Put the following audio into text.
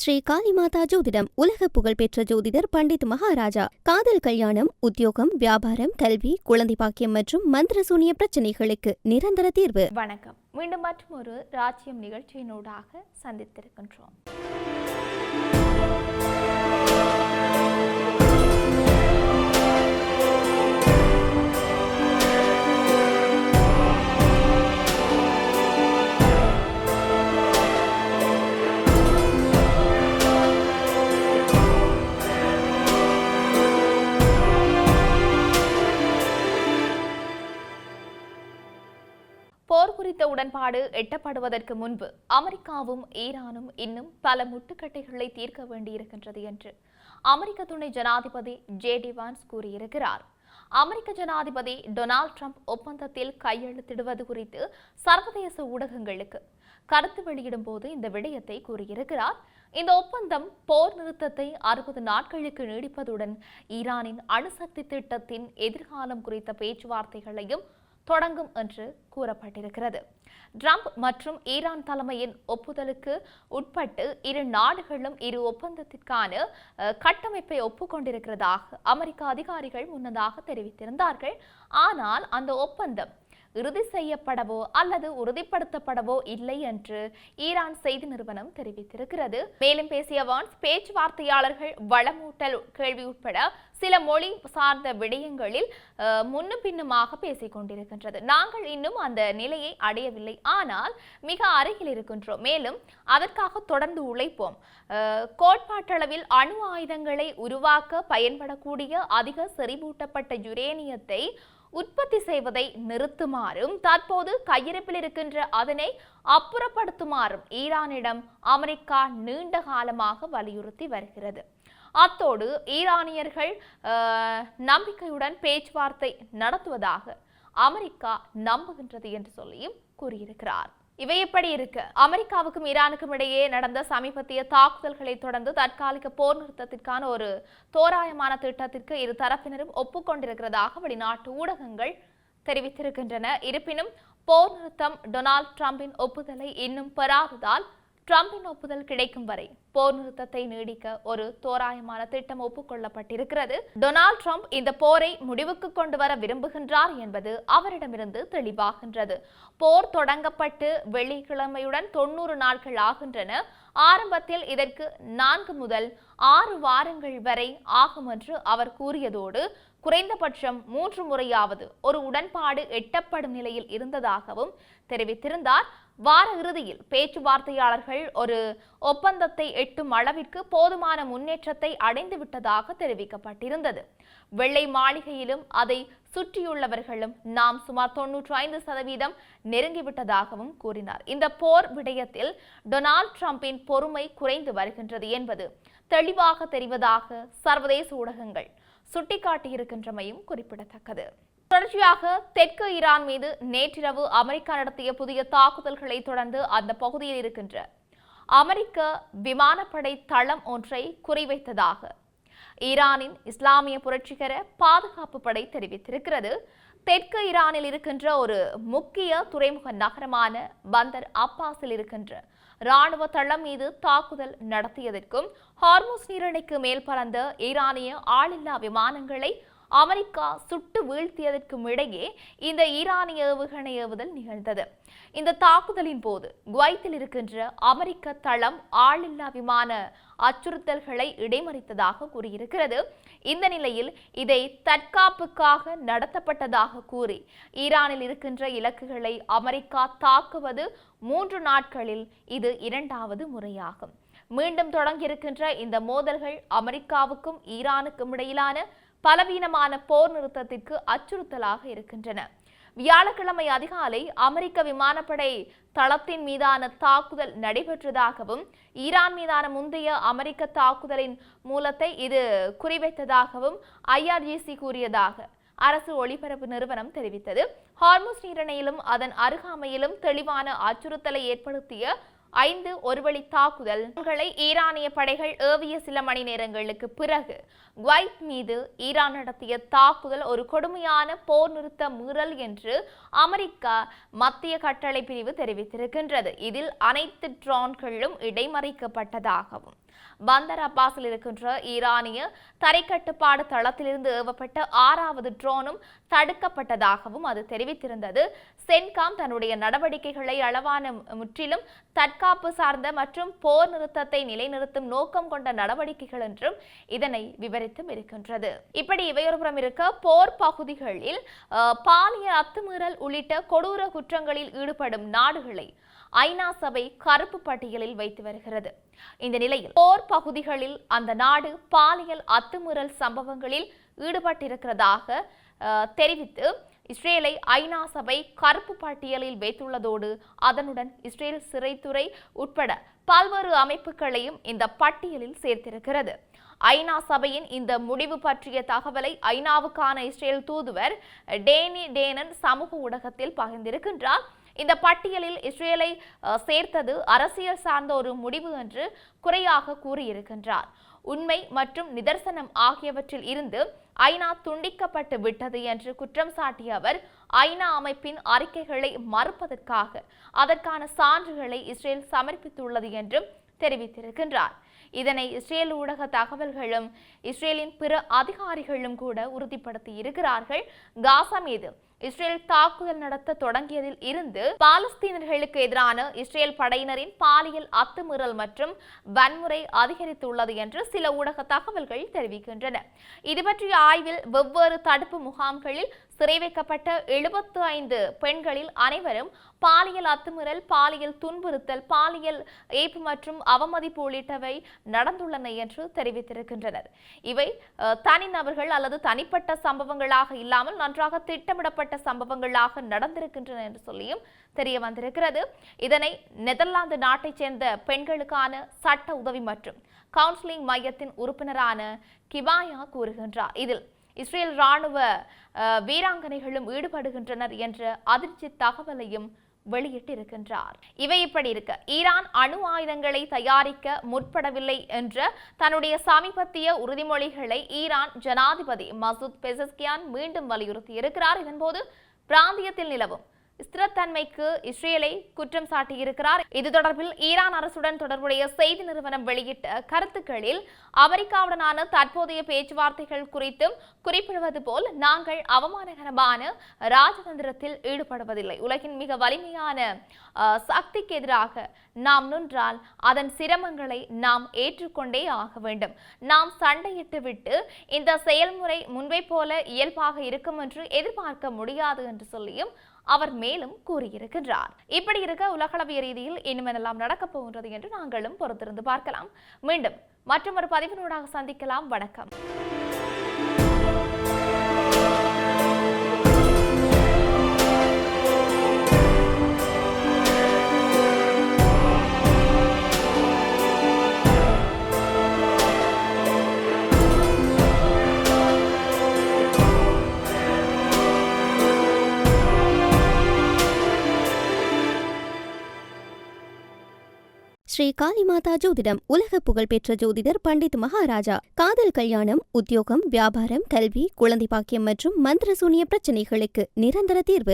ஸ்ரீ காளிமாதா ஜோதிடம் உலக புகழ்பெற்ற ஜோதிடர் பண்டித் மகாராஜா. காதல், கல்யாணம், உத்தியோகம், வியாபாரம், கல்வி, குழந்தை பாக்கியம் மற்றும் மந்திர சூனிய பிரச்சனைகளுக்கு நிரந்தர தீர்வு. வணக்கம். மீண்டும் மற்றும் ஒரு ராஜ்யம் நிகழ்ச்சியினூடாக சந்தித்திருக்கின்றோம். போர் குறித்த உடன்பாடு எட்டப்படுவதற்கு முன்பு அமெரிக்காவும் ஈரானும் இன்னும் பல முட்டுக்கட்டைகளை தீர்க்க வேண்டியிருக்கின்றது என்று அமெரிக்க துணை ஜனாதிபதி ஜே.டி. வான்ஸ் கூறியிருக்கிறார். அமெரிக்க ஜனாதிபதி டொனால்ட் ட்ரம்ப் ஒப்பந்தத்தில் கையெழுத்திடுவது குறித்து சர்வதேச ஊடகங்களுக்கு கருத்து வெளியிடும் போது இந்த விடயத்தை கூறியிருக்கிறார். இந்த ஒப்பந்தம் போர் நிறுத்தத்தை 60 நாட்களுக்கு நீடிப்பதுடன் ஈரானின் அணுசக்தி திட்டத்தின் எதிர்காலம் குறித்த பேச்சுவார்த்தைகளையும் தொடங்கும் என்று கூறப்பட்டிருக்கிறது. ட்ரம்ப் மற்றும் ஈரான் தலைமையின் ஒப்புதலுக்கு உட்பட்டு இரு நாடுகளும் இரு ஒப்பந்தத்திற்கான கட்டமைப்பை ஒப்புக்கொண்டிருக்கிறதாக அமெரிக்க அதிகாரிகள் முன்னதாக தெரிவித்திருந்தார்கள். ஆனால் அந்த ஒப்பந்தம் இறுதி செய்யப்படவோ அல்லது உறுதிப்படுத்தப்படவோ இல்லை என்று ஈரான் செய்தி நிறுவனம் தெரிவித்திருக்கிறது. மேலும் பேசிய வான்ஸ், பேச்சுவார்த்தையாளர்கள் வளமூட்டல் கேள்வி உட்பட சில மொழி சார்ந்த விடயங்களில் முன்னும் பின்னுமாக பேசிக் கொண்டிருக்கின்றது. நாங்கள் இன்னும் அந்த நிலையை அடையவில்லை, ஆனால் மிக அருகில் இருக்கின்றோம். மேலும் அதற்காக தொடர்ந்து உழைப்போம். கோட்பாட்டளவில் அணு ஆயுதங்களை உருவாக்க பயன்படக்கூடிய அதிக செறிவூட்டப்பட்ட யுரேனியத்தை உற்பத்தி செய்வதை நிறுத்துமாறும் தற்போது கையிருப்பில் இருக்கின்ற அதனை அப்புறப்படுத்துமாறும் ஈரானிடம் அமெரிக்கா நீண்ட காலமாக வலியுறுத்தி வருகிறது. அத்தோடு ஈரானியர்கள் நம்பிக்கையுடன் பேச்சுவார்த்தை நடத்துவதாக அமெரிக்கா நம்புகின்றது என்று சொல்லியும் கூறியிருக்கிறார். இவை எப்படி இருக்கு? அமெரிக்காவுக்கும் ஈரானுக்கும் இடையே நடந்த சமீபத்திய தாக்குதல்களை தொடர்ந்து தற்காலிக போர் நிறுத்தத்திற்கான ஒரு தோராயமான திட்டத்திற்கு இரு தரப்பினரும் ஒப்புக்கொண்டிருக்கிறதாக வெளிநாட்டு ஊடகங்கள் தெரிவித்திருக்கின்றன. இருப்பினும் போர் நிறுத்தம் டொனால்ட் ட்ரம்பின் ஒப்புதலை இன்னும் பெறாததால் ட்ரம்பின் ஒப்புதல் கிடைக்கும் வரை போர் நிறுத்தத்தை நீடிக்க ஒரு தோராயமான திட்டம் ஒப்புக்கொள்ளப்பட்டிருக்கிறது. டொனால்ட் ட்ரம்ப் இந்த போரை முடிவுக்கு கொண்டு வர விரும்புகின்றார் என்பது அவரிடமிருந்து தெளிவாகின்றது. போர் தொடங்கப்பட்டு வெள்ளிக்கிழமையுடன் 90 நாட்கள் ஆகின்றன. ஆரம்பத்தில் இதற்கு 4 முதல் 6 வாரங்கள் வரை ஆகும் என்று அவர் கூறியதோடு குறைந்தபட்சம் 3 முறையாவது ஒரு உடன்பாடு எட்டப்படும் நிலையில் இருந்ததாகவும் தெரிவித்திருந்தார். வார இறுதியில் பேச்சுவார்த்தையாளர்கள் ஒரு ஒப்பந்தத்தை எட்டும் அளவிற்கு போதுமான முன்னேற்றத்தை அடைந்துவிட்டதாக தெரிவிக்கப்பட்டிருந்தது. வெள்ளை மாளிகையிலும் அதை சுற்றியுள்ளவர்களும் நாம் சுமார் 95% நெருங்கிவிட்டதாகவும் கூறினார். இந்த போர் விடயத்தில் டொனால்ட் ட்ரம்பின் பொறுமை குறைந்து வருகின்றது என்பது தெளிவாக தெரிவதாக சர்வதேச ஊடகங்கள் சுட்டிக்காட்டியிருக்கின்றமையும் குறிப்பிடத்தக்கது. தொடர்ச்சியாக தெற்கு ஈரான் மீது நேற்றிரவு அமெரிக்கா நடத்திய புதிய தாக்குதல்களை தொடர்ந்து அந்த பகுதியில் இருக்கின்ற அமெரிக்க விமானப்படை தளம் ஒன்றை குறிவைத்ததாக ஈரானின் இஸ்லாமிய புரட்சிகர பாதுகாப்பு படை தெரிவித்திருக்கிறது. தெற்கு ஈரானில் இருக்கின்ற ஒரு முக்கிய துறைமுக நகரமான பந்தர் அப்பாஸில் இருக்கின்ற இராணுவ தளம் மீது தாக்குதல் நடத்தியதற்கும் ஹார்முஸ் நீரிணைக்கு மேல் பறந்த ஈரானிய ஆளில்லா விமானங்களை அமெரிக்கா சுட்டு வீழ்த்தியதற்கும் இடையே இந்த ஈரானிய ஏவுகணை ஏவுதல் நிகழ்ந்தது. இந்த தாக்குதலின் போது குவைத்தில் இருக்கின்ற அமெரிக்க தளம் ஆளில்லா விமான அச்சுறுத்தல்களை இடைமறித்ததாக கூறியிருக்கிறது. இந்த நிலையில் இதை தற்காப்புக்காக நடத்தப்பட்டதாக கூறி ஈரானில் இருக்கின்ற இலக்குகளை அமெரிக்கா தாக்குவது 3 நாட்களில் இது 2வது முறையாகும். மீண்டும் தொடங்கியிருக்கின்ற இந்த மோதல்கள் அமெரிக்காவுக்கும் ஈரானுக்கும் இடையிலான பலவீனமான போர் நிறுத்தத்திற்கு அச்சுறுத்தலாக இருக்கின்றன. வியாழக்கிழமை அதிகாலை அமெரிக்க விமானப்படை தளத்தின் மீதான தாக்குதல் நடைபெற்றதாகவும் ஈரான் மீதான முந்தைய அமெரிக்க தாக்குதலின் மூலத்தை இது குறிவைத்ததாகவும் IRGC கூறியதாக அரசு ஒளிபரப்பு நிறுவனம் தெரிவித்தது. ஹார்முஸ் நீரிணையிலும் அதன் அருகாமையிலும் தெளிவான அச்சுறுத்தலை ஏற்படுத்திய 5 ஒருவழி தாக்குதல்களை ஈரானிய படைகள் ஏவிய சில மணி நேரங்களுக்கு பிறகு குவைத் மீது ஈரான் நடத்திய தாக்குதல் ஒரு கொடுமையான போர் நிறுத்த மீறல் என்று அமெரிக்கா மத்திய கட்டளை பிரிவு தெரிவித்திருக்கின்றது. இதில் அனைத்து ட்ரோன்களும் இடைமறிக்கப்பட்டதாகவும் பந்தர் அப்பாஸில் இருக்கின்ற ஈரானிய தரைக்கட்டுப்பாடு தளத்திலிருந்து ஏவப்பட்ட 6வது ட்ரோனும் தடுக்கப்பட்டதாகவும் அது தெரிவித்திருந்தது. சென்காம் தன்னுடைய நடவடிக்கைகளை அளவான முற்றிலும் தற்காப்பு சார்ந்த மற்றும் போர் நிறுத்தத்தை நிலைநிறுத்தும் நோக்கம் கொண்ட நடவடிக்கைகள் என்றும் இதனை விவரித்தும் இருக்கின்றது. இப்படி இவையொருபுறம் இருக்க, போர் பகுதிகளில் பாலியல் அத்துமீறல் உள்ளிட்ட கொடூர குற்றங்களில் ஈடுபடும் நாடுகளை ஐநா சபை கருப்பு பட்டியலில் வைத்து வருகிறது. இந்த நிலையில் போர் பகுதிகளில் அந்த நாடு பாலியல் அத்துமீறல் சம்பவங்களில் ஈடுபட்டிருக்கிறதாக தெரிவித்து இஸ்ரேலை ஐநா சபை கருப்பு பட்டியலில் வைத்துள்ளதோடு அதனுடன் இஸ்ரேல் சிறைத்துறை உட்பட பல்வேறு அமைப்புகளையும் இந்த பட்டியலில் சேர்த்திருக்கிறது. ஐநா சபையின் இந்த முடிவு பற்றிய தகவலை ஐநாவுக்கான இஸ்ரேல் தூதுவர் டேனி டேனன் சமூக ஊடகத்தில் பகிர்ந்திருக்கின்றார். இந்த பட்டியலில் இஸ்ரேலை சேர்த்தது அரசியல் சார்ந்த ஒரு முடிவு என்று குறையாக கூறியிருக்கின்றார். உண்மை மற்றும் நிதர்சனம் ஆகியவற்றில் இருந்து ஐநா துண்டிக்கப்பட்டு விட்டது என்று குற்றம் சாட்டிய அவர் ஐநா அமைப்பின் அறிக்கைகளை மறுப்பதற்காக அதற்கான சான்றுகளை இஸ்ரேல் சமர்ப்பித்துள்ளது என்றும் தெரிவித்திருக்கின்றார். இதனை இஸ்ரேல் ஊடக தகவல்களும் இஸ்ரேலின் பிற அதிகாரிகளும் கூட உறுதிப்படுத்தி இருக்கிறார்கள். காசா மீது இஸ்ரேல் தாக்குதல் நடத்த தொடங்கியதில் இருந்து பாலஸ்தீனர்களுக்கு எதிரான இஸ்ரேல் படையினரின் பாலியல் அத்துமீறல் மற்றும் வன்முறை அதிகரித்துள்ளது என்று சில ஊடக தகவல்கள் தெரிவிக்கின்றன. இது பற்றிய ஆய்வில் வெவ்வேறு தடுப்பு முகாம்களில் சிறை வைக்கப்பட்ட 75 பெண்களில் அனைவரும் பாலியல் அத்துமீறல், பாலியல் துன்புறுத்தல், பாலியல் ஏய்ப்பு மற்றும் அவமதிப்பு உள்ளிட்டவை நடந்துள்ளன என்று தெரிவித்திருக்கின்றனர். இவை தனிநபர்கள் அல்லது தனிப்பட்ட சம்பவங்களாக இல்லாமல் நன்றாக திட்டமிடப்பட்ட சம்பவங்களாக நடந்திருக்கின்றன என்று சொல்லியும் தெரிய வந்திருக்கிறது. இதனை நெதர்லாந்து நாட்டைச் சேர்ந்த பெண்களுக்கான சட்ட உதவி மற்றும் கவுன்சிலிங் மையத்தின் உறுப்பினரான கிபாயா கூறுகின்றார். இதில் இஸ்ரேல் ராணுவ வீராங்கனைகளும் ஈடுபடுகின்றனர் என்ற அதிர்ச்சி தகவலையும் வெளியிட்டிருக்கின்றார். இவை இப்படி இருக்க, ஈரான் அணு ஆயுதங்களை தயாரிக்க முற்படவில்லை என்ற தன்னுடைய சமீபத்திய உறுதிமொழிகளை ஈரான் ஜனாதிபதி மசூத் பெசஸ்கியான் மீண்டும் வலியுறுத்தி இருக்கிறார். இதன்போது பிராந்தியத்தில் நிலவும் ஸ்திரத்தன்மைக்கு இஸ்ரேலை குற்றம் சாட்டியிருக்கிறார். இது தொடர்பில் ஈரான் அரசுடன் தொடர்புடைய செய்தி நிறுவனம் வெளியிட்ட கருத்துக்களில் அமெரிக்காவுடனான தற்போதைய பேச்சுவார்த்தைகள் குறித்தும் குறிப்பிடுவது போல், நாங்கள் அவமானகரமான ராஜதந்திரத்தில் ஈடுபடுவதில்லை. உலகின் மிக வலிமையான சக்திக்கு எதிராக நாம் நின்றால் அதன் சிரமங்களை நாம் ஏற்றுக்கொண்டே ஆக வேண்டும். நாம் சண்டையிட்டு விட்டு இந்த செயல்முறை முன்பை போல இயல்பாக இருக்கும் என்று எதிர்பார்க்க முடியாது என்று சொல்லியும் அவர் மேலும் கூறியிருக்கின்றார். இப்படி இருக்க, உலகளவிய ரீதியில் இனிமேலாம் நடக்கப் போகின்றது என்று நாங்களும் பொறுத்திருந்து பார்க்கலாம். மீண்டும் மற்றொரு பதிவினூடாக சந்திக்கலாம். வணக்கம். ஸ்ரீ காளிமாதா ஜோதிடம் உலக புகழ்பெற்ற ஜோதிடர் பண்டித் மகாராஜா. காதல், கல்யாணம், உத்தியோகம், வியாபாரம், கல்வி, குழந்தை பாக்கியம் மற்றும் மந்திர சூனிய பிரச்சனைகளுக்கு நிரந்தர தீர்வு.